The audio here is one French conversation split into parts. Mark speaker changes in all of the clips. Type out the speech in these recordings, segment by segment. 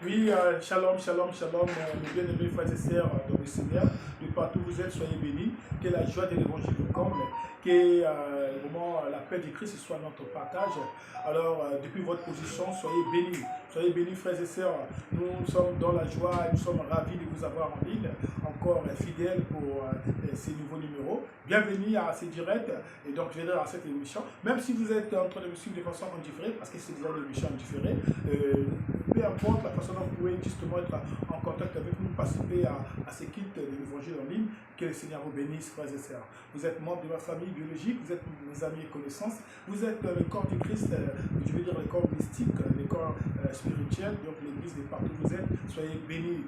Speaker 1: Oui, shalom, shalom, shalom, mes bien-aimés frères et sœurs dans le Seigneur, de partout où vous êtes, soyez bénis, que la joie de l'évangile vous comble, que vraiment la paix de Christ soit notre partage. Alors, depuis votre position, soyez bénis frères et sœurs. Nous sommes dans la joie, nous sommes ravis de vous avoir en ligne, encore fidèles pour ces nouveaux numéros. Bienvenue à ces directs, et donc je vais dire à cette émission, même si vous êtes en train de me suivre de façon indifférée, parce que c'est déjà une émission indifférée, peu importe la façon dont vous pouvez justement être en contact avec nous, participer à ce kit de l'évangile en ligne, que le Seigneur vous bénisse, frères et sœurs. Vous êtes membre de ma famille biologique, vous êtes mes amis et connaissances, vous êtes le corps du Christ, je veux dire le corps mystique, le corps spirituel, donc l'église de partout où vous êtes, soyez bénis,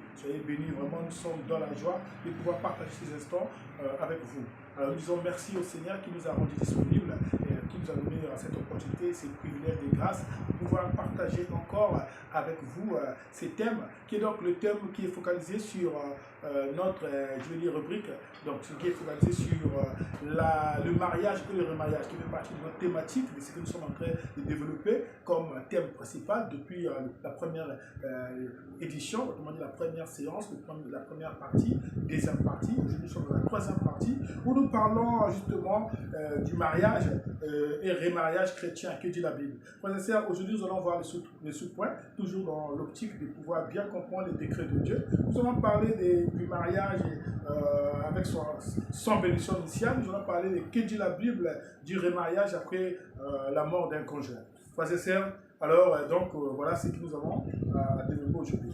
Speaker 1: vraiment nous sommes dans la joie de pouvoir partager ces instants avec vous. Alors nous disons merci au Seigneur qui nous a rendus disponibles, qui nous a donné cette opportunité, ces privilèges de grâce, pour pouvoir partager encore avec vous ces thèmes, qui est donc le thème qui est focalisé sur notre, je veux dire, rubrique, donc ce qui est focalisé sur le mariage et le remariage, qui fait partie de notre thématique, de ce que nous sommes en train de développer comme thème principal depuis la première édition, autrement dit la première séance, la première partie, deuxième partie. Aujourd'hui nous sommes dans la troisième partie, où nous parlons justement du mariage et remariage chrétien, que dit la Bible. Frères et sœurs, aujourd'hui nous allons voir les sous-points, toujours dans l'optique de pouvoir bien comprendre les décrets de Dieu. Nous allons parler du mariage avec son bénédiction initiale. Nous allons parler de que dit la Bible du remariage après la mort d'un conjoint. Frères et sœurs, alors voilà ce que nous avons à développer aujourd'hui.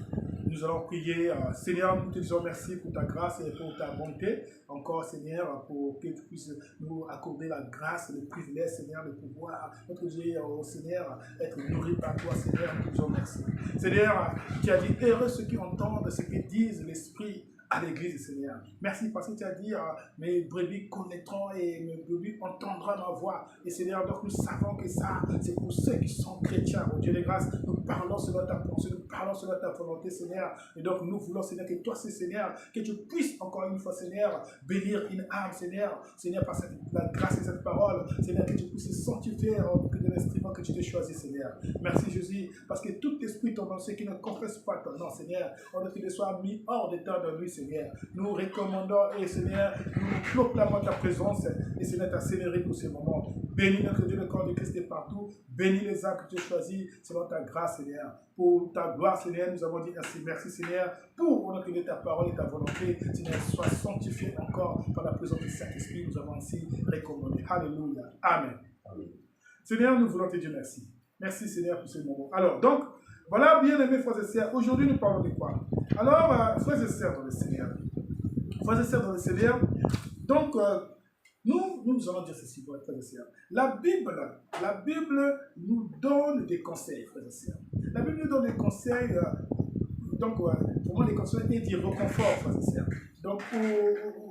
Speaker 1: Nous allons prier. Seigneur, nous te disons merci pour ta grâce et pour ta bonté. Encore, Seigneur, pour que tu puisses nous accorder la grâce, le privilège, Seigneur, de pouvoir, notre Dieu, Seigneur, être nourri par toi, Seigneur. Nous te disons merci. Seigneur, tu as dit, heureux ceux qui entendent ce que disent l'Esprit à l'église, Seigneur. Merci parce que tu as dit, mes brebis connaîtront et mes brebis entendront ma voix. Et Seigneur, donc nous savons que ça, c'est pour ceux qui sont chrétiens. Au Dieu de grâce, nous parlons selon ta pensée, nous parlons selon ta volonté, Seigneur. Et donc nous voulons, Seigneur, que toi, Seigneur, que tu puisses encore une fois, Seigneur, bénir une âme, Seigneur, par la grâce de cette parole, Seigneur, que tu puisses sanctifier de l'instrument que tu t'es choisi, Seigneur. Merci, Jésus, parce que tout esprit tombé qui ne confesse pas ton nom, Seigneur, on doit qu'il soit mis hors d'état de lui, Seigneur. Nous recommandons, et Seigneur, nous proclamons ta présence, et Seigneur, ta célérie pour ces moments. Bénis notre Dieu, le corps de Christ est partout. Bénis les âmes que tu as choisis selon ta grâce, Seigneur. Pour ta gloire, Seigneur, nous avons dit ainsi. Merci, Seigneur, pour honorer ta parole et ta volonté. Seigneur, sois sanctifié encore par la présence du Saint-Esprit. Nous avons ainsi recommandé. Alléluia. Amen. Amen. Seigneur, nous voulons te dire merci. Merci, Seigneur, pour ce moment. Alors, donc, voilà, bien-aimés frères et sœurs, aujourd'hui nous parlons de quoi? Alors, frères et sœurs dans le Seigneur, donc, nous allons dire ceci, frères et sœurs. La Bible nous donne des conseils, frères et sœurs. La Bible nous donne des conseils, vraiment des conseils et du réconfort, frères et sœurs. Donc,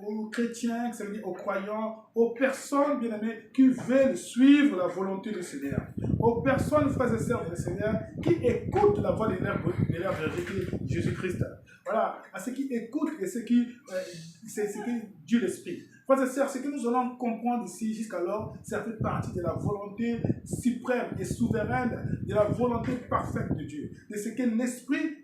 Speaker 1: aux chrétiens, c'est-à-dire aux croyants, aux personnes, bien aimées, qui veulent suivre la volonté du Seigneur. Aux personnes, frères et sœurs du Seigneur, qui écoutent la voix de leur vérité, Jésus-Christ. Voilà, à ceux qui écoutent et c'est ce qui Dieu l'Esprit. Frères et sœurs, ce que nous allons comprendre ici jusqu'alors, ça fait partie de la volonté suprême et souveraine, de la volonté parfaite de Dieu, de ce que l'Esprit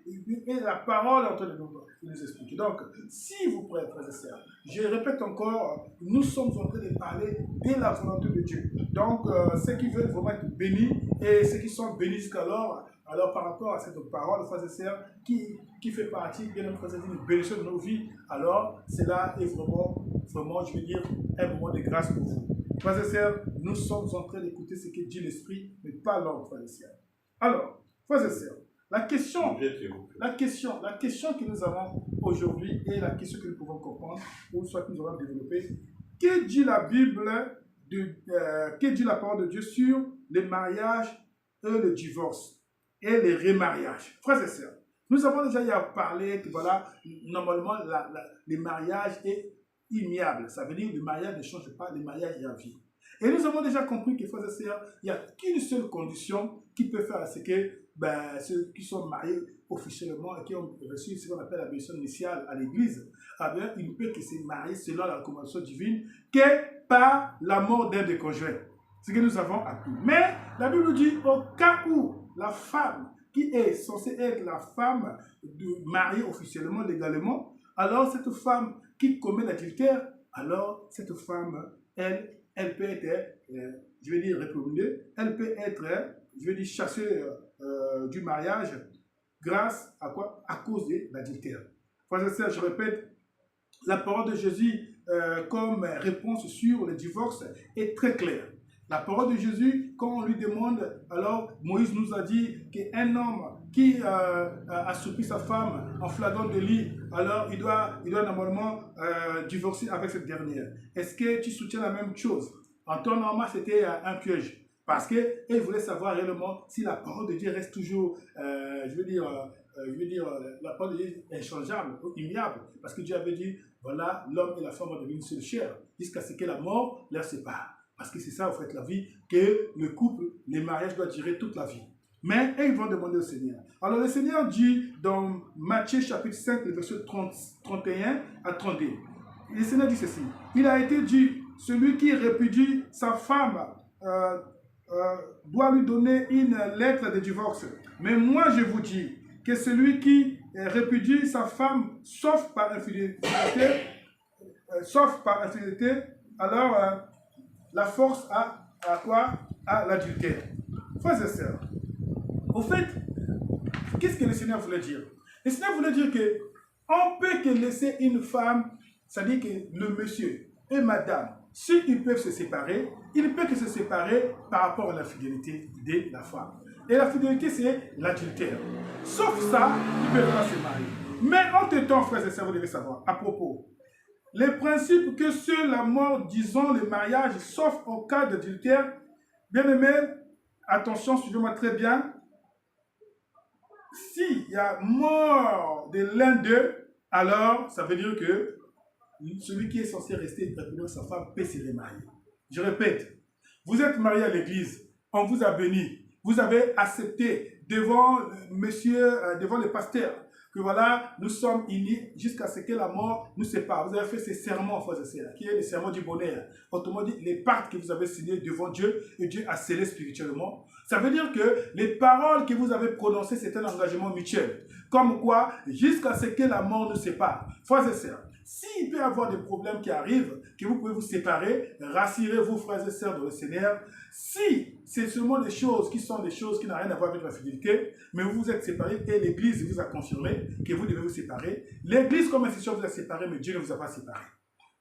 Speaker 1: et la parole en train de nous expliquer. Donc, s'il vous plaît, frères et sœurs, je répète encore, nous sommes en train de parler de la volonté de Dieu. Donc, ceux qui veulent vraiment être bénis et ceux qui sont bénis jusqu'alors, alors par rapport à cette parole, frères et sœurs, qui fait partie, bien entendu, une bénédiction de nos vies, alors cela est vraiment, je veux dire, un moment de grâce pour vous. Frères et sœurs, nous sommes en train d'écouter ce que dit l'Esprit, mais pas l'homme, frères et sœurs. Alors, frères et sœurs, la question que nous avons aujourd'hui et la question que nous pouvons comprendre, ou soit que nous allons développer, que dit la Bible, que dit la parole de Dieu sur le mariage et le divorce et le remariage? Frères et sœurs, nous avons déjà parlé que voilà, normalement, le mariage est immuable. Ça veut dire que le mariage ne change pas, le mariage est à vie. Et nous avons déjà compris que, frères et sœurs, il n'y a qu'une seule condition qui peut faire ce que ceux qui sont mariés officiellement et qui ont reçu ce qu'on appelle la bénédiction initiale à l'église, il ne peut que se marier selon la recommandation divine que par la mort d'un des conjoints. Ce que nous avons appris. Mais la Bible dit, au cas où la femme qui est censée être la femme mariée officiellement, légalement, alors cette femme qui commet l'adultère, alors cette femme, elle peut être, je vais dire, répugnée, elle peut être, je vais dire, chassée du mariage grâce à quoi? À cause de l'adultère. Frères et sœurs, je répète, la parole de Jésus comme réponse sur le divorce est très claire. La parole de Jésus, quand on lui demande, alors Moïse nous a dit qu'un homme qui a surpris sa femme en flagrant délit, alors il doit normalement divorcer avec cette dernière. Est-ce que tu soutiens la même chose? En temps normal, c'était un piège. Parce qu'il voulait savoir réellement si la parole de Dieu reste toujours, je veux dire, la parole de Dieu est inchangeable, immuable. Parce que Dieu avait dit, voilà, l'homme et la femme vont devenir une seule chair, jusqu'à ce que la mort leur sépare. Parce que c'est ça, en fait, la vie, que le couple, les mariages doivent durer toute la vie. Mais ils vont demander au Seigneur. Alors le Seigneur dit dans Matthieu chapitre 5, le verset 31 à 32. Le Seigneur dit ceci. Il a été dit, celui qui répudie sa femme doit lui donner une lettre de divorce. Mais moi je vous dis que celui qui répudie sa femme, sauf par infidélité, alors la force à quoi? À l'adultère. Frères et sœurs, au fait, qu'est-ce que le Seigneur voulait dire? Le Seigneur voulait dire que on peut que laisser une femme, c'est-à-dire que le monsieur et madame, s'ils peuvent se séparer, ils ne peuvent que se séparer par rapport à la fidélité de la femme. Et la fidélité, c'est l'adultère. Sauf ça, ils ne peuvent pas se marier. Mais entre-temps, frères et sœurs, vous devez savoir, à propos, les principes que seule la mort, disons le mariage, sauf en cas d'adultère, bien aimé, attention, suivez-moi très bien. S'il y a mort de l'un d'eux, alors ça veut dire que celui qui est censé rester avec sa femme peut se remarier. Je répète, vous êtes marié à l'église, on vous a béni, vous avez accepté devant monsieur, devant le pasteur, que voilà, nous sommes unis jusqu'à ce que la mort nous sépare. Vous avez fait ces serments, frères et sœurs, qui est le serment du bonheur. Autrement dit, les pactes que vous avez signés devant Dieu, et Dieu a scellé spirituellement. Ça veut dire que les paroles que vous avez prononcées, c'est un engagement mutuel. Comme quoi, jusqu'à ce que la mort nous sépare. Frères et sœurs, s'il peut y avoir des problèmes qui arrivent, que vous pouvez vous séparer, rassurez-vous, frères et sœurs, dans le Seigneur. Si c'est seulement des choses qui sont des choses qui n'ont rien à voir avec la fidélité, mais vous vous êtes séparés et l'Église vous a confirmé que vous devez vous séparer. L'Église comme institution vous a séparé, mais Dieu ne vous a pas séparé.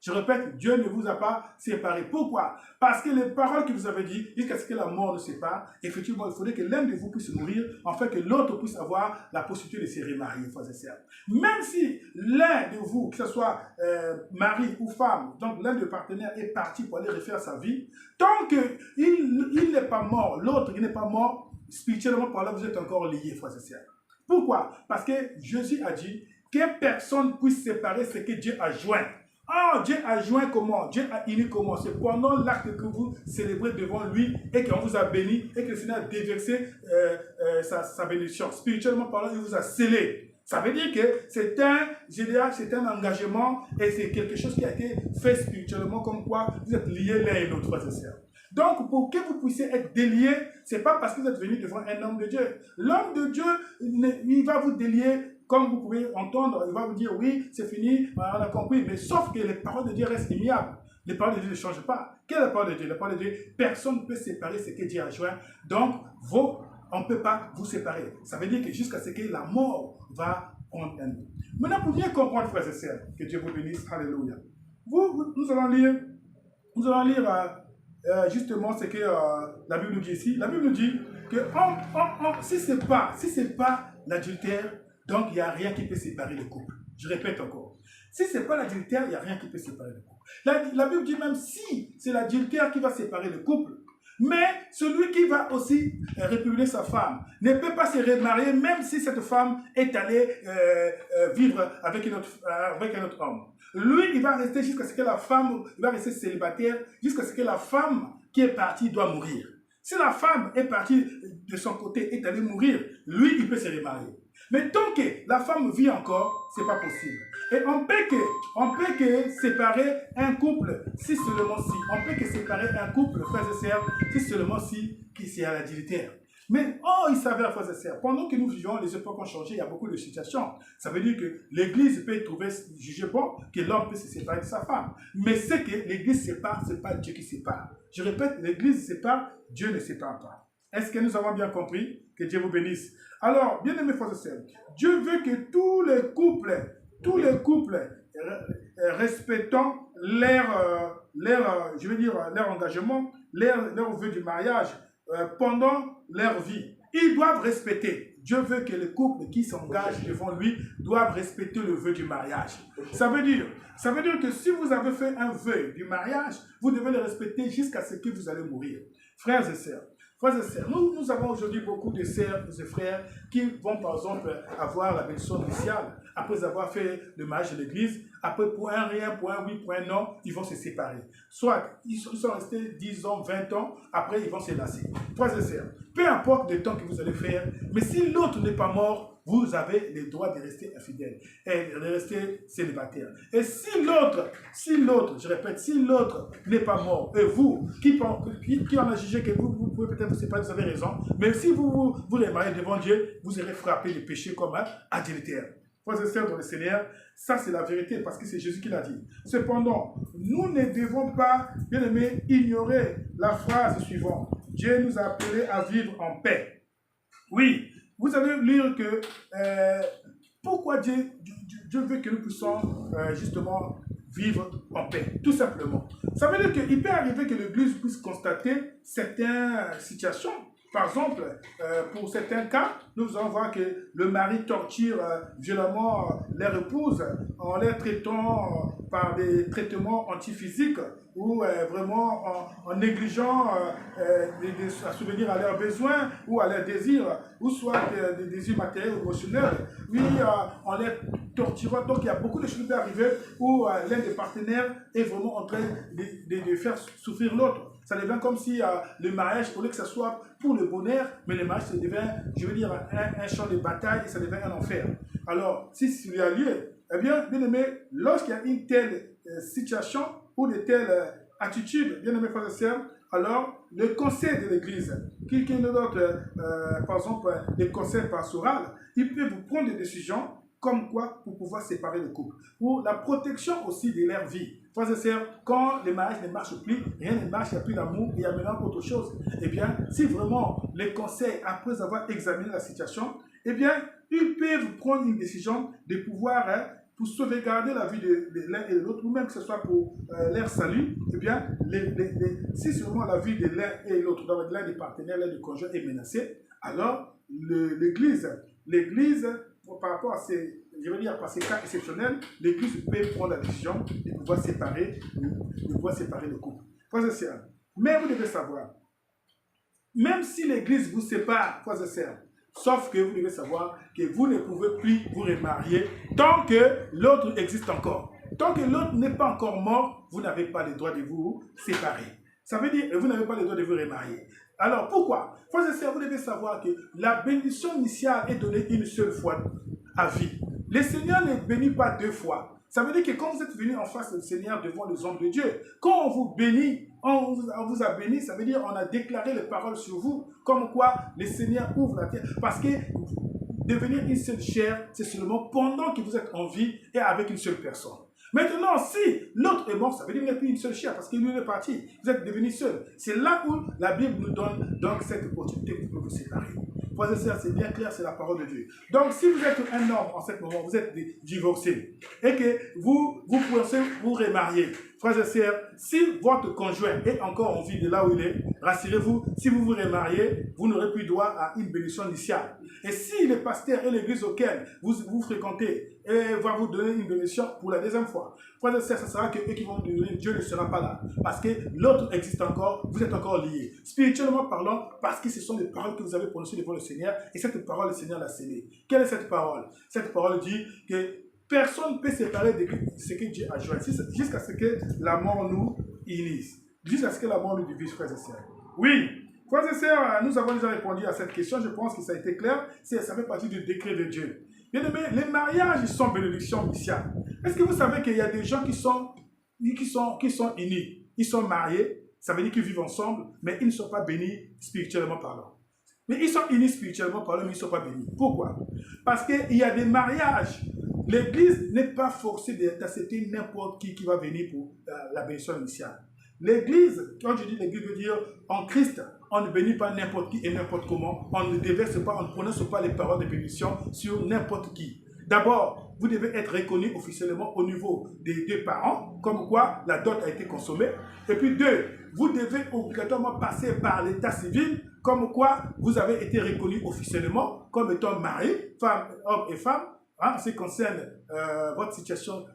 Speaker 1: Je répète, Dieu ne vous a pas séparé. Pourquoi? Parce que les paroles que vous avez dites, jusqu'à ce que la mort nous sépare, effectivement, il faudrait que l'un de vous puisse mourir, afin que l'autre puisse avoir la possibilité de se remarier, frères et sœurs. Même si l'un de vous, que ce soit mari ou femme, donc l'un des partenaires est parti pour aller refaire sa vie, tant qu'il n'est pas mort, l'autre qui n'est pas mort, spirituellement parlant, vous êtes encore liés, frères et sœurs. Pourquoi? Parce que Jésus a dit que personne puisse séparer ce que Dieu a joint. Ah, Dieu a joint comment? Dieu a uni comment? C'est pendant l'acte que vous célébrez devant lui et qu'on vous a béni et que le Seigneur a déversé sa bénédiction. Spirituellement parlant, il vous a scellé. Ça veut dire que c'est un engagement et c'est quelque chose qui a été fait spirituellement comme quoi vous êtes liés l'un et l'autre, frères et sœurs. Donc, pour que vous puissiez être déliés, ce n'est pas parce que vous êtes venu devant un homme de Dieu. L'homme de Dieu, il va vous délier. Comme vous pouvez entendre, il va vous dire, oui, c'est fini, on a compris. Mais sauf que les paroles de Dieu restent immuables. Les paroles de Dieu ne changent pas. Quelle est la parole de Dieu? La parole de Dieu, personne ne peut séparer ce que Dieu a joint. Donc, on ne peut pas vous séparer. Ça veut dire que jusqu'à ce que la mort va prendre un bout. Maintenant, pour bien comprendre, frères et sœurs, que Dieu vous bénisse, alléluia. Nous allons lire justement ce que la Bible nous dit ici. La Bible nous dit que si ce n'est pas l'adultère, donc, il n'y a rien qui peut séparer le couple. Je répète encore. Si ce n'est pas l'adultère, il n'y a rien qui peut séparer le couple. La Bible dit même si c'est l'adultère qui va séparer le couple, mais celui qui va aussi répudier sa femme ne peut pas se remarier même si cette femme est allée vivre avec un autre homme. Lui, il va rester jusqu'à ce que la femme, il va rester célibataire jusqu'à ce que la femme qui est partie doit mourir. Si la femme est partie de son côté, est allée mourir, lui, il peut se remarier. Mais tant que la femme vit encore, ce n'est pas possible. Et on peut que séparer un couple si seulement si. On peut que séparer un couple, frères et sœurs, si seulement si c'est à l'adultère. Mais, oh, il s'avère, frères et sœurs, pendant que nous vivons, les époques ont changé, il y a beaucoup de situations. Ça veut dire que l'Église peut trouver, juger bon, que l'homme peut se séparer de sa femme. Mais ce que l'Église sépare, ce n'est pas Dieu qui sépare. Je répète, l'Église sépare, Dieu ne sépare pas. Est-ce que nous avons bien compris? Que Dieu vous bénisse. Alors, bien aimés frères et sœurs, Dieu veut que tous les couples respectant leur engagement, leur vœu du mariage pendant leur vie. Ils doivent respecter. Dieu veut que les couples qui s'engagent devant lui doivent respecter le vœu du mariage. Ça veut dire que si vous avez fait un vœu du mariage, vous devez le respecter jusqu'à ce que vous allez mourir. Frères et sœurs, nous avons aujourd'hui beaucoup de sœurs et frères qui vont par exemple avoir la bénédiction initiale après avoir fait le mariage de l'église. Après, pour un rien, pour un oui, pour un non, ils vont se séparer. Soit ils sont restés 10 ans, 20 ans, après ils vont se lasser. Frères et sœurs, peu importe le temps que vous allez faire, mais si l'autre n'est pas mort, vous avez le droit de rester infidèle et de rester célibataire. Et si l'autre, je répète, si l'autre n'est pas mort, et vous, qui en a jugé que vous pouvez peut-être vous séparer, vous avez raison, mais si vous les mariez devant Dieu, vous serez frappé de péché comme un adultère. Frères et sœurs dans le Seigneur, ça c'est la vérité parce que c'est Jésus qui l'a dit. Cependant, nous ne devons pas, bien aimés, ignorer la phrase suivante. Dieu nous a appelés à vivre en paix. Oui, vous allez lire que pourquoi Dieu veut que nous puissions justement vivre en paix, tout simplement. Ça veut dire qu'il peut arriver que l'Église puisse constater certaines situations. Par exemple, pour certains cas, nous allons voir que le mari torture violemment leur épouse en les traitant par des traitements antiphysiques ou vraiment en négligeant à subvenir à leurs besoins ou à leurs désirs, ou soit des désirs matériels ou émotionnels, oui, en les torturant. Donc il y a beaucoup de choses qui peuvent arriver où l'un des partenaires est vraiment en train de faire souffrir l'autre. Ça devient comme si le mariage, au lieu que ce soit pour le bonheur, mais le mariage, ça devient, je veux dire, un champ de bataille et ça devient un enfer. Alors, si il y a lieu, eh bien aimé, lorsqu'il y a une telle situation ou de telles attitudes, bien aimé frères et sœurs, alors le conseil de l'Église, qui nous donne, par exemple, des conseils pastoraux, il peut vous prendre des décisions comme quoi pour pouvoir séparer le couple. Pour la protection aussi de leur vie. Frères et sœurs, quand le mariage ne marche plus, rien ne marche, il n'y a plus d'amour, il y a maintenant autre chose. Eh bien, si vraiment les conseils, après avoir examiné la situation, eh bien, ils peuvent prendre une décision de pouvoir, pour sauvegarder la vie de l'un et de l'autre, ou même que ce soit pour leur salut, eh bien, si seulement la vie de l'un et de l'autre, donc l'un des partenaires, l'un des conjoints est menacée, alors l'Église, par rapport à ces, je veux dire, par ces cas exceptionnels, l'Église peut prendre la décision de pouvoir séparer le couple. Frères et sœurs, mais vous devez savoir, même si l'Église vous sépare, frères et sœurs, sauf que vous devez savoir que vous ne pouvez plus vous remarier tant que l'autre existe encore. Tant que l'autre n'est pas encore mort, vous n'avez pas le droit de vous séparer. Ça veut dire que vous n'avez pas le droit de vous remarier. Alors pourquoi? Frères et sœurs, vous devez savoir que la bénédiction initiale est donnée une seule fois à vie. Le Seigneur ne bénit pas deux fois. Ça veut dire que quand vous êtes venu en face du Seigneur devant les hommes de Dieu, quand on vous bénit, on vous a béni, ça veut dire qu'on a déclaré les paroles sur vous, comme quoi le Seigneur ouvre la terre. Parce que devenir une seule chair, c'est seulement pendant que vous êtes en vie et avec une seule personne. Maintenant, si l'autre est mort, ça veut dire qu'il n'y a plus une seule chair parce qu'il est parti. Vous êtes devenu seul. C'est là où la Bible nous donne donc cette opportunité pour vous séparer. Frères et sœurs, c'est bien clair, c'est la parole de Dieu. Donc, si vous êtes un homme en ce moment, vous êtes divorcé et que vous pensez vous remarier, frères et sœurs, si votre conjoint est encore en vie de là où il est, rassurez-vous, si vous vous remariez, vous n'aurez plus droit à une bénédiction initiale. Et si le pasteur et l'église auquel vous fréquentez va vous donner une bénédiction pour la deuxième fois, frères et sœurs, ça sera qu'eux qui vont vous donner, Dieu ne sera pas là. Parce que l'autre existe encore, vous êtes encore liés. Spirituellement parlant, parce que ce sont des paroles que vous avez prononcées devant le Seigneur, et cette parole, le Seigneur l'a scellée. Quelle est cette parole? Cette parole dit que personne ne peut séparer de ce que Dieu a joint, jusqu'à ce que la mort nous unisse. Jusqu'à ce que la mort nous divise, frères et sœurs. Oui, frères et sœurs, nous avons déjà répondu à cette question. Je pense que ça a été clair. Ça fait partie du décret de Dieu. Bien aimé, les mariages sont bénédictions initiales. Est-ce que vous savez qu'il y a des gens qui sont unis, ils sont mariés, ça veut dire qu'ils vivent ensemble, mais ils ne sont pas bénis spirituellement parlant. Mais ils sont unis spirituellement parlant, mais ils ne sont pas bénis. Pourquoi? Parce qu'il y a des mariages. L'église n'est pas forcée d'accepter n'importe qui va venir pour la bénédiction initiale. L'église, quand je dis l'église, je veux dire en Christ, on ne bénit pas n'importe qui et n'importe comment. On ne déverse pas, on ne prononce pas les paroles de bénédiction sur n'importe qui. D'abord, vous devez être reconnu officiellement au niveau des deux parents, comme quoi la dot a été consommée. Et puis deux, vous devez obligatoirement passer par l'état civil, comme quoi vous avez été reconnu officiellement comme étant mari, femme, homme et femme, en ce qui concerne votre situation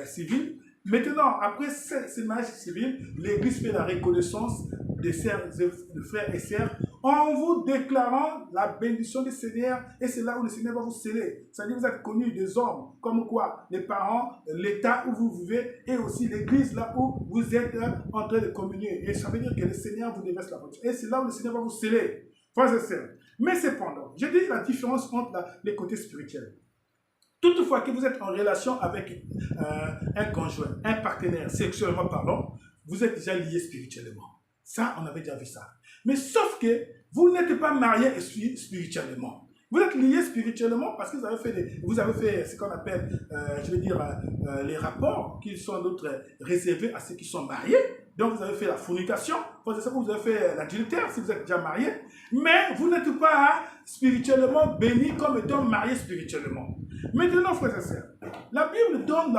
Speaker 1: civile. Maintenant, après ce mariage civil, l'Église fait la reconnaissance des frères et sœurs en vous déclarant la bénédiction du Seigneur, et c'est là où le Seigneur va vous sceller. C'est-à-dire que vous êtes connus des hommes, comme quoi les parents, l'état où vous vivez, et aussi l'église là où vous êtes en train de communier. Et ça veut dire que le Seigneur vous déverse la bénédiction. Et c'est là où le Seigneur va vous sceller. Frères et sœurs. Mais cependant, je dis la différence entre les côtés spirituels. Toutefois que vous êtes en relation avec un conjoint, un partenaire, sexuellement parlant, vous êtes déjà lié spirituellement. Ça, on avait déjà vu ça. Mais sauf que vous n'êtes pas marié spirituellement. Vous êtes lié spirituellement parce que vous avez fait ce qu'on appelle, les rapports qui sont d'autres réservés à ceux qui sont mariés. Donc vous avez fait la fornication, vous avez fait l'adultère si vous êtes déjà marié. Mais vous n'êtes pas spirituellement béni comme étant marié spirituellement. Maintenant, frères et sœurs, la Bible donne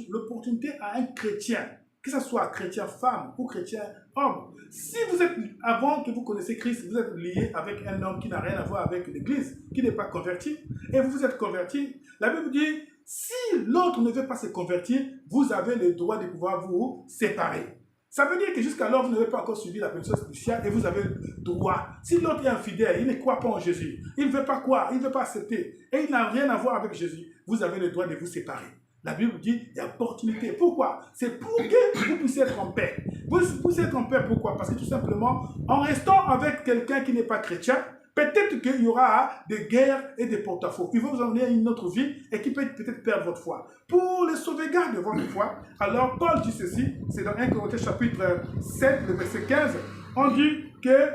Speaker 1: l'opportunité à un chrétien, que ce soit chrétien femme ou chrétien homme. Si vous êtes, avant que vous connaissiez Christ, vous êtes lié avec un homme qui n'a rien à voir avec l'Église, qui n'est pas converti, et vous vous êtes converti, la Bible dit, si l'autre ne veut pas se convertir, vous avez le droit de pouvoir vous séparer. Ça veut dire que jusqu'alors, vous n'avez pas encore suivi la bénédiction spirituelle et vous avez le droit. Si l'autre est infidèle, il ne croit pas en Jésus, il ne veut pas croire, il ne veut pas accepter, et il n'a rien à voir avec Jésus, vous avez le droit de vous séparer. La Bible dit, il y a opportunité. Pourquoi? C'est pour que vous puissiez être en paix. Vous puissiez être en paix, pourquoi? Parce que tout simplement, en restant avec quelqu'un qui n'est pas chrétien, peut-être qu'il y aura des guerres et des porte-à-faux. Il va vous emmener à une autre vie et qui peut peut-être perdre votre foi. Pour les sauvegardes de votre foi, alors Paul dit ceci, c'est dans 1 Corinthiens chapitre 7, le verset 15, on dit que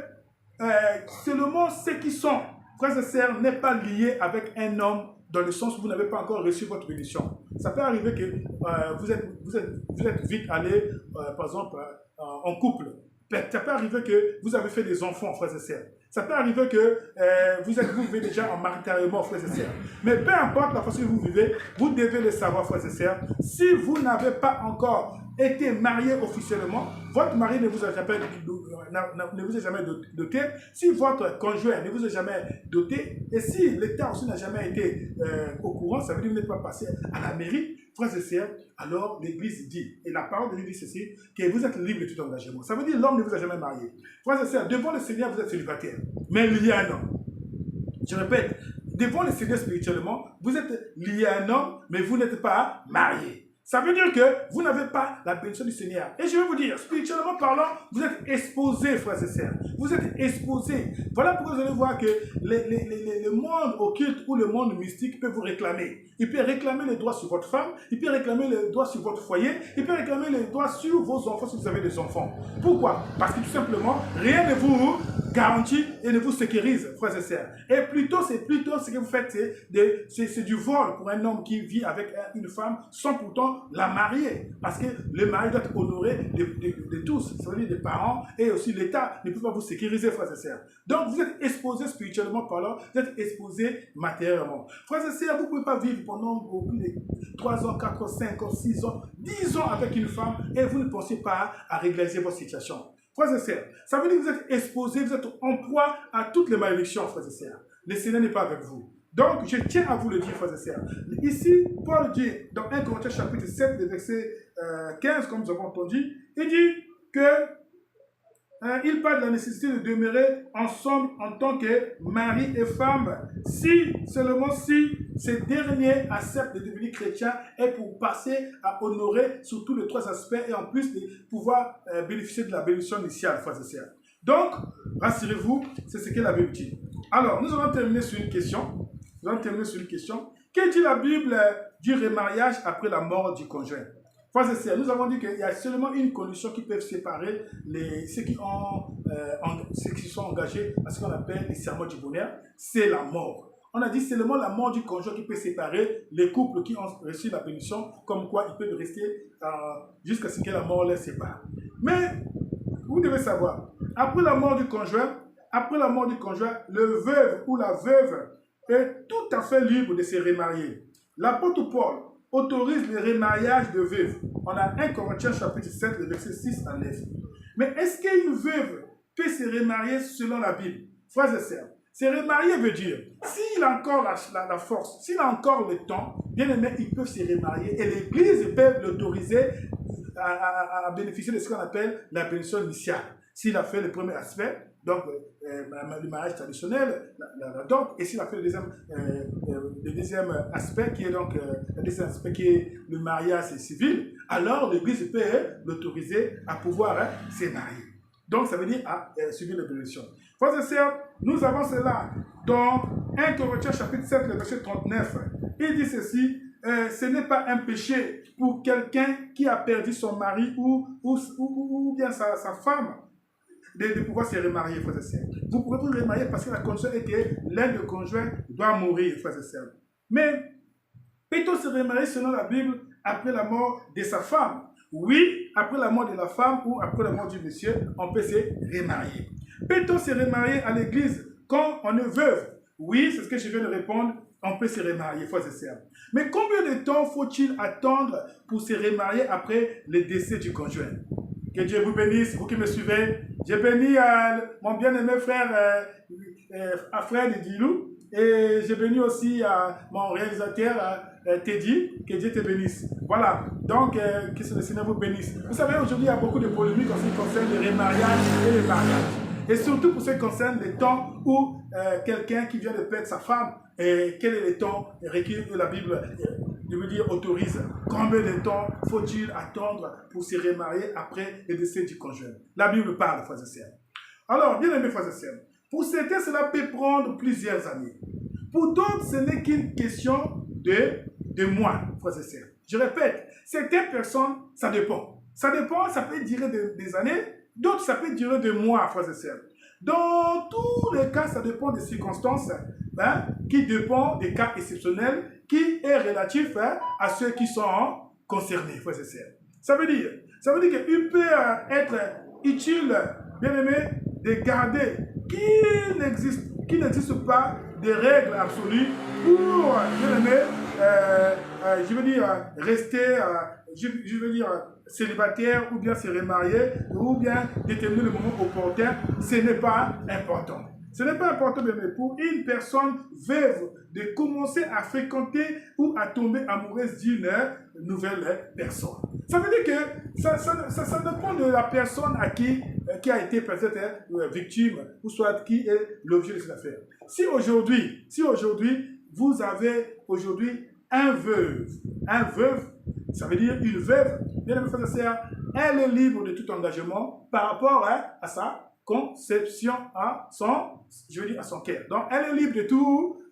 Speaker 1: seulement ceux qui sont frères et sœurs n'est pas lié avec un homme dans le sens où vous n'avez pas encore reçu votre bénédiction. Ça peut arriver que vous êtes vite allé, par exemple, en couple. Ça peut arriver que vous avez fait des enfants, frères et sœurs. Ça peut arriver que vous vivez déjà en maritalement, frères et sœurs. Mais peu importe la façon que vous vivez, vous devez le savoir, frères et sœurs. Si vous n'avez pas encore été marié officiellement, votre mari ne vous a jamais doté. Si votre conjoint ne vous a jamais doté, et si l'État aussi n'a jamais été au courant, ça veut dire que vous n'êtes pas passé à la mairie, frères et sœurs, alors l'Église dit, et la parole de Dieu dit ceci, que vous êtes libre de tout engagement. Ça veut dire que l'homme ne vous a jamais marié. Frères et sœurs, devant le Seigneur, vous êtes célibataire, mais lié à un homme. Je répète, devant le Seigneur spirituellement, vous êtes lié à un homme, mais vous n'êtes pas marié. Ça veut dire que vous n'avez pas la bénédiction du Seigneur. Et je vais vous dire, spirituellement parlant, vous êtes exposés, frères et sœurs. Vous êtes exposés. Voilà pourquoi vous allez voir que le monde occulte ou le monde mystique peut vous réclamer. Il peut réclamer les droits sur votre femme, il peut réclamer les droits sur votre foyer, il peut réclamer les droits sur vos enfants si vous avez des enfants. Pourquoi? Parce que tout simplement, rien ne vous garantit et ne vous sécurise, frères et sœurs. Et c'est plutôt ce que vous faites, c'est du vol pour un homme qui vit avec une femme sans pourtant la marier. Parce que le mari doit être honoré de tous, ça veut dire des parents et aussi l'État ne peut pas vous sécuriser, frères et sœurs. Donc vous êtes exposés spirituellement parlant, vous êtes exposés matériellement. Frères et sœurs, vous ne pouvez pas vivre pendant plus de 3 ans, 4 ans, 5 ans, 6 ans, 10 ans avec une femme et vous ne pensez pas à régulariser votre situation. Frères et sœurs, ça veut dire que vous êtes exposés, vous êtes en proie à toutes les malédictions, frères et sœurs. Le Seigneur n'est pas avec vous. Donc, je tiens à vous le dire, frères et sœurs. Ici, Paul dit, dans 1 Corinthiens chapitre 7, verset 15, comme nous avons entendu, il dit que il parle de la nécessité de demeurer ensemble en tant que mari et femme, seulement si ces derniers acceptent de devenir chrétiens et pour passer à honorer sur tous les 3 aspects et en plus de pouvoir bénéficier de la bénédiction initiale, frères et sœurs. Donc, rassurez-vous, c'est ce que la Bible dit. Alors, nous allons terminer sur une question. Que dit la Bible du remariage après la mort du conjoint? Frères et sœurs, nous avons dit qu'il y a seulement une condition qui peut séparer ceux qui sont engagés à ce qu'on appelle les serments du bonheur, c'est la mort. On a dit seulement la mort du conjoint qui peut séparer les couples qui ont reçu la bénédiction, comme quoi ils peuvent rester jusqu'à ce que la mort les sépare. Mais vous devez savoir, après la mort du conjoint, le veuve ou la veuve est tout à fait libre de se remarier. L'apôtre Paul autorise le remariage de veuves. On a 1 Corinthiens chapitre 7, le verset 6 à 9. Mais est-ce qu'une veuve peut se remarier selon la Bible? Frères et sœurs, se remarier veut dire, s'il a encore la force, s'il a encore le temps, bien aimé, ils peuvent se remarier et l'Église peut l'autoriser à bénéficier de ce qu'on appelle la bénédiction initiale. S'il a fait le premier aspect, donc le mariage traditionnel, la dot, et s'il a fait le deuxième aspect, qui est donc le mariage civil, alors l'Église peut l'autoriser à pouvoir se marier. Donc ça veut dire à subir la bénédiction. Frères et sœurs, nous avons cela dans 1 Corinthiens chapitre 7, le verset 39. Il dit ceci, ce n'est pas un péché pour quelqu'un qui a perdu son mari ou bien sa femme de pouvoir se remarier, frères et sœurs. Vous pouvez vous remarier parce que la condition est que l'un des conjoints doit mourir, frères et sœurs. Mais peut-on se remarier selon la Bible après la mort de sa femme? Oui, après la mort de la femme ou après la mort du monsieur, on peut se remarier. Peut-on se remarier à l'église quand on est veuve? Oui, c'est ce que je viens de répondre. On peut se remarier, frères et sœurs. Mais combien de temps faut-il attendre pour se remarier après le décès du conjoint? Que Dieu vous bénisse, vous qui me suivez. J'ai béni mon bien-aimé frère, frère Dilou, et j'ai béni aussi mon réalisateur Teddy. Que Dieu te bénisse. Voilà, donc que le Seigneur vous bénisse. Vous savez, aujourd'hui, il y a beaucoup de polémiques en ce qui concerne le remariage et le mariage. Et surtout pour ce qui concerne le temps où quelqu'un qui vient de perdre sa femme, et quel est le temps requis que la Bible autorise? Combien de temps faut-il attendre pour se remarier après le décès du conjoint? La Bible parle, frères et sœurs. Alors, bien aimés frères et sœurs, pour certains, cela peut prendre plusieurs années. Pour d'autres, ce n'est qu'une question de mois, frères et sœurs. Je répète, certaines personnes, ça dépend. Ça dépend, ça peut durer des années, d'autres, ça peut durer des mois, frères et sœurs. Dans tous les cas, ça dépend des circonstances qui dépendent des cas exceptionnels qui est relatif à ceux qui sont concernés, frères et sœurs. Ça veut dire qu'il peut être utile, bien aimé, de garder qu'il n'existe pas de règles absolues pour, bien aimé, rester, célibataire ou bien se remarier ou bien déterminer le moment opportun. Ce n'est pas important. Ce n'est pas important, mais pour une personne veuve de commencer à fréquenter ou à tomber amoureuse d'une nouvelle personne. Ça veut dire que ça dépend de la personne à qui a été peut-être victime ou soit qui est l'objet de cette affaire. Si aujourd'hui, vous avez un veuve, ça veut dire une veuve, bien aimé frères et sœurs, elle est libre de tout engagement par rapport à sa conception, à son cœur. Donc, elle est libre de tout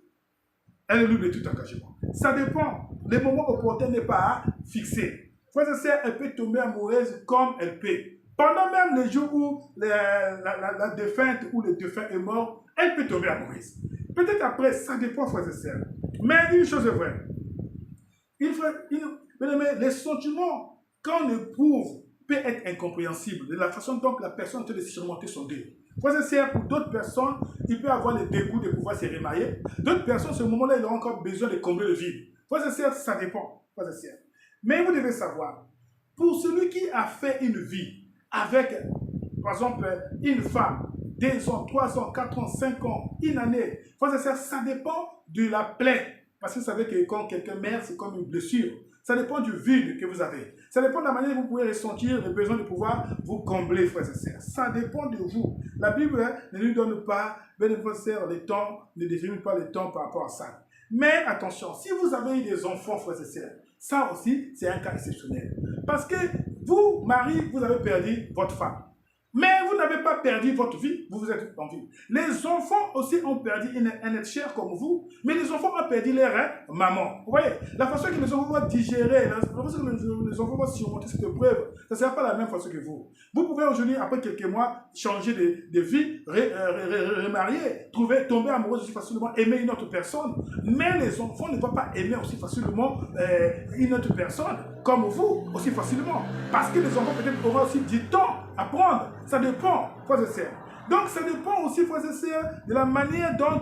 Speaker 1: engagement. Ça dépend. Le moment opportun n'est pas fixé. Frères et sœurs, elle peut tomber amoureuse comme elle peut. Pendant même les jours où la défunte ou le défunt est mort, elle peut tomber amoureuse. Peut-être après, ça dépend, frères et sœurs. Mais une chose est vraie. Les sentiments qu'on éprouve peut être incompréhensible de la façon dont la personne peut surmonter son deuil. Frères et sœurs, pour d'autres personnes, il peut avoir le dégoût de pouvoir se remarier. D'autres personnes, à ce moment-là, ils auront encore besoin de combler le vide. Frères et sœurs, ça dépend. Frères et sœurs. Mais vous devez savoir, pour celui qui a fait une vie avec, par exemple, une femme, 2 ans, 3 ans, 4 ans, 5 ans, une année, frères et sœurs, ça dépend de la plaie. Parce que vous savez que quand quelqu'un meurt, c'est comme une blessure. Ça dépend du vide que vous avez. Ça dépend de la manière dont vous pouvez ressentir le besoin de pouvoir vous combler, frères et sœurs. Ça dépend de vous. La Bible ne nous donne pas, bien frères et sœurs, le temps, ne détermine pas le temps par rapport à ça. Mais attention, si vous avez eu des enfants, frères et sœurs, ça aussi, c'est un cas exceptionnel. Parce que vous, mari, vous avez perdu votre femme. Mais vous n'avez pas perdu votre vie, vous êtes en vie. Les enfants aussi ont perdu un être cher comme vous, mais les enfants ont perdu leur maman. Vous voyez, la façon que les enfants vont digérer, la façon que les enfants vont surmonter cette épreuve, ça ne sera pas la même façon que vous. Vous pouvez aujourd'hui, après quelques mois, changer de vie, remarier, tomber amoureux aussi facilement, aimer une autre personne, mais les enfants ne vont pas aimer aussi facilement une autre personne, comme vous, aussi facilement. Parce que les enfants peut-être auront aussi du temps à prendre. Ça dépend, frères et sœurs. Donc, ça dépend aussi, frères et sœurs, de la manière dont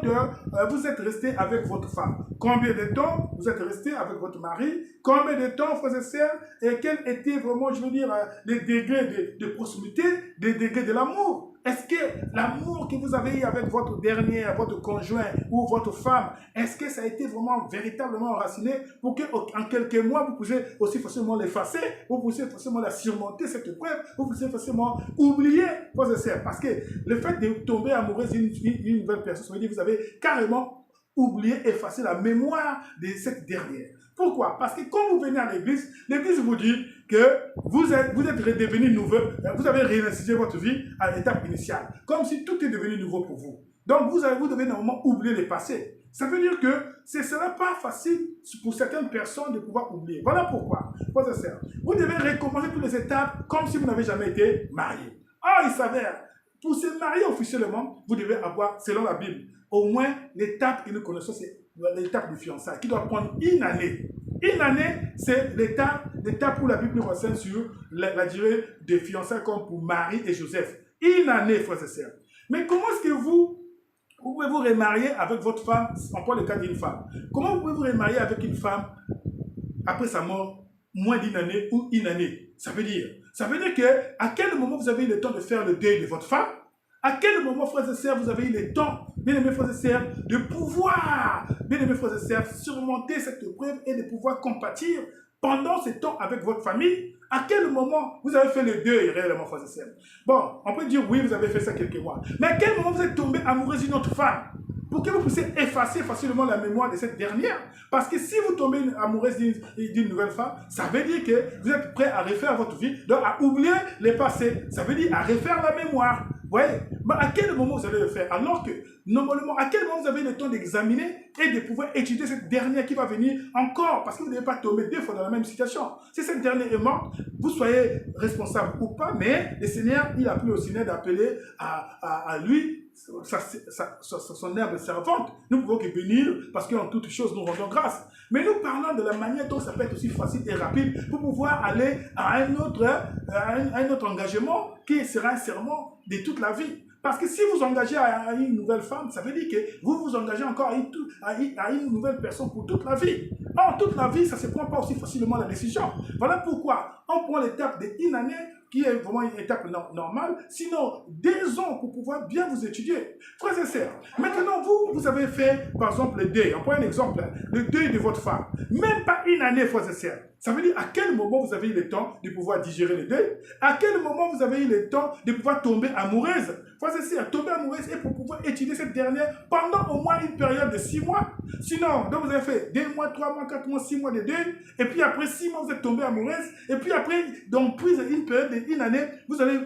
Speaker 1: vous êtes resté avec votre femme. Combien de temps vous êtes resté avec votre mari? Combien de temps, frères et sœurs, et quel était vraiment, je veux dire, les degrés de proximité, les degrés de l'amour? Est-ce que l'amour que vous avez eu avec votre conjoint ou votre femme, est-ce que ça a été vraiment véritablement enraciné pour qu'en quelques mois, vous puissiez aussi facilement l'effacer, vous puissiez facilement la surmonter, cette épreuve, vous puissiez facilement oublier vos essais? Parce que le fait de tomber amoureux d'une nouvelle personne, ça veut dire que vous avez carrément oublié, effacé la mémoire de cette dernière. Pourquoi? Parce que quand vous venez à l'église vous dit que vous êtes redevenu nouveau, vous avez réinitié votre vie à l'étape initiale, comme si tout est devenu nouveau pour vous. Donc vous devez normalement oublier le passé. Ça veut dire que ce ne sera pas facile pour certaines personnes de pouvoir oublier. Voilà pourquoi, frères et sœurs, vous devez recommencer toutes les étapes comme si vous n'avez jamais été marié. Or, il s'avère, pour se marier officiellement, vous devez avoir, selon la Bible, au moins l'étape que nous connaissons, c'est l'étape de fiançailles, qui doit prendre une année. Une année, c'est l'étape où la Bible nous renseigne sur la durée de fiançailles comme pour Marie et Joseph. Une année, frères et sœurs. Mais comment est-ce que vous pouvez vous remarier avec votre femme, on prend le cas d'une femme. Comment vous pouvez vous remarier avec une femme après sa mort, moins d'une année ou une année? Ça veut dire que à quel moment vous avez eu le temps de faire le deuil de votre femme? À quel moment, frères et sœurs, vous avez eu le temps, bien aimés frères et sœurs, de pouvoir, bien aimés frères et sœurs, surmonter cette épreuve et de pouvoir compatir pendant ce temps avec votre famille? À quel moment vous avez fait le deuil réellement, frères et sœurs? Bon, on peut dire oui, vous avez fait ça quelques mois. Mais à quel moment vous êtes tombé amoureux d'une autre femme? Pour que vous puissiez effacer facilement la mémoire de cette dernière. Parce que si vous tombez amoureuse d'une nouvelle femme, ça veut dire que vous êtes prêt à refaire votre vie, donc à oublier le passé. Ça veut dire à refaire la mémoire. Vous voyez? Mais à quel moment vous allez le faire? Alors que, normalement, à quel moment vous avez le temps d'examiner et de pouvoir étudier cette dernière qui va venir encore? Parce que vous ne devez pas tomber deux fois dans la même situation. Si cette dernière est morte, vous soyez responsable ou pas, mais le Seigneur, il a plu au Seigneur d'appeler à lui son herbe servante. Nous pouvons que bénir parce qu'en toutes choses nous rendons grâce. Mais nous parlons de la manière dont ça peut être aussi facile et rapide pour pouvoir aller à un autre engagement qui sera un serment de toute la vie. Parce que si vous engagez à une nouvelle femme, ça veut dire que vous vous engagez encore à une nouvelle personne pour toute la vie. Or, toute la vie, ça ne se prend pas aussi facilement la décision. Voilà pourquoi on prend l'étape d'une année qui est vraiment une étape normale, sinon 2 ans pour pouvoir bien vous étudier. Frères et sœurs, maintenant vous avez fait par exemple le deuil, on prend un exemple, le deuil de votre femme, même pas une année, frères et sœurs. Ça veut dire à quel moment vous avez eu le temps de pouvoir digérer le deuil, à quel moment vous avez eu le temps de pouvoir tomber amoureuse, frères et sœurs, tomber amoureuse et pour pouvoir étudier cette dernière pendant au moins une période de 6 mois. Sinon, donc vous avez fait 2 mois, 3 mois, 4 mois, 6 mois de deuil, et puis après 6 mois vous êtes tombé amoureuse, et puis après, donc prise une période d'une année, vous allez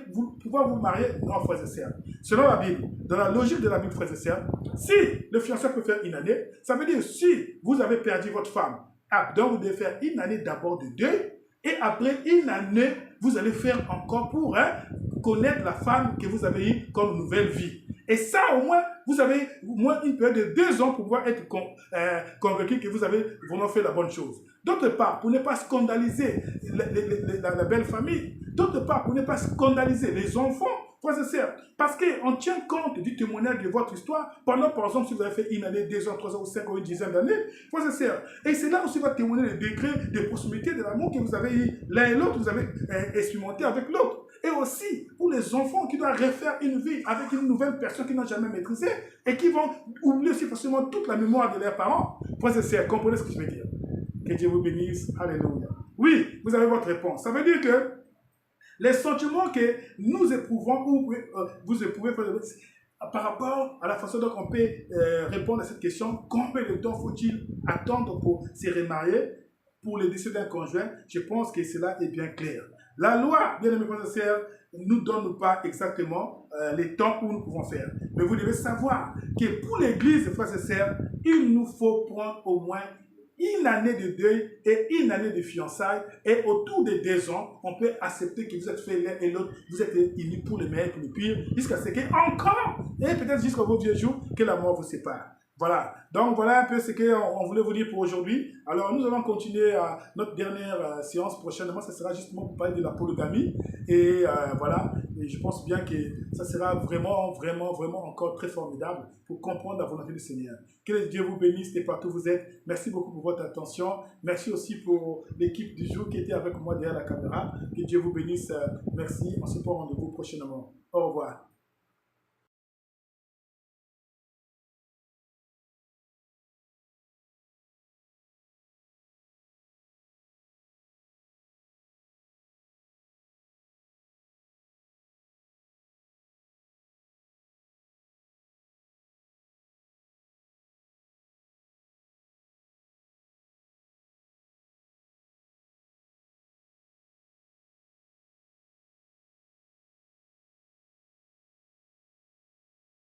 Speaker 1: pouvoir vous marier. Non, frères et sœurs. Selon la Bible, dans la logique de la Bible, frères et sœurs, si le fiancé peut faire une année, ça veut dire si vous avez perdu votre femme, donc vous devez faire une année d'abord de deuil, et après une année, vous allez faire encore pour connaître la femme que vous avez eue comme nouvelle vie. Et ça, au moins, vous avez au moins une période de 2 ans pour pouvoir être convaincu que vous avez vraiment fait la bonne chose. D'autre part, pour ne pas scandaliser la belle famille. D'autre part, pour ne pas scandaliser les enfants, frères et sœurs. Parce qu'on tient compte du témoignage de votre histoire pendant, par exemple, si vous avez fait une année, 2 ans, 3 ans, 5 ans, une dizaine d'années, frères et sœurs. Et c'est là aussi va témoigner le degré de proximité de l'amour que vous avez eu l'un et l'autre, vous avez expérimenté avec l'autre. Et aussi, pour les enfants qui doivent refaire une vie avec une nouvelle personne qu'ils n'ont jamais maîtrisée et qui vont oublier aussi facilement toute la mémoire de leurs parents. Frères et sœurs, comprenez ce que je veux dire? Que Dieu vous bénisse. Alléluia. Oui, vous avez votre réponse. Ça veut dire que les sentiments que nous éprouvons ou vous éprouvez par rapport à la façon dont on peut répondre à cette question, combien de temps faut-il attendre pour se remarier pour le décès d'un conjoint? Je pense que cela est bien clair. La loi, bien aimés frères et sœurs, ne nous donne pas exactement les temps où nous pouvons faire. Mais vous devez savoir que pour l'Église, frères et sœurs, il nous faut prendre au moins une année de deuil et une année de fiançailles. Et autour de 2 ans, on peut accepter que vous êtes fait l'un et l'autre, vous êtes unis pour le meilleur et pour le pire, jusqu'à ce qu'encore, et peut-être jusqu'à vos vieux jours, que la mort vous sépare. Voilà, donc voilà un peu ce qu'on voulait vous dire pour aujourd'hui. Alors nous allons continuer notre dernière séance prochainement, ça sera justement pour parler de la polygamie. Et voilà, et je pense bien que ça sera vraiment, vraiment, vraiment encore très formidable pour comprendre la volonté du Seigneur. Que Dieu vous bénisse et partout où vous êtes. Merci beaucoup pour votre attention. Merci aussi pour l'équipe du jour qui était avec moi derrière la caméra. Que Dieu vous bénisse. Merci, on se prend rendez-vous prochainement. Au revoir.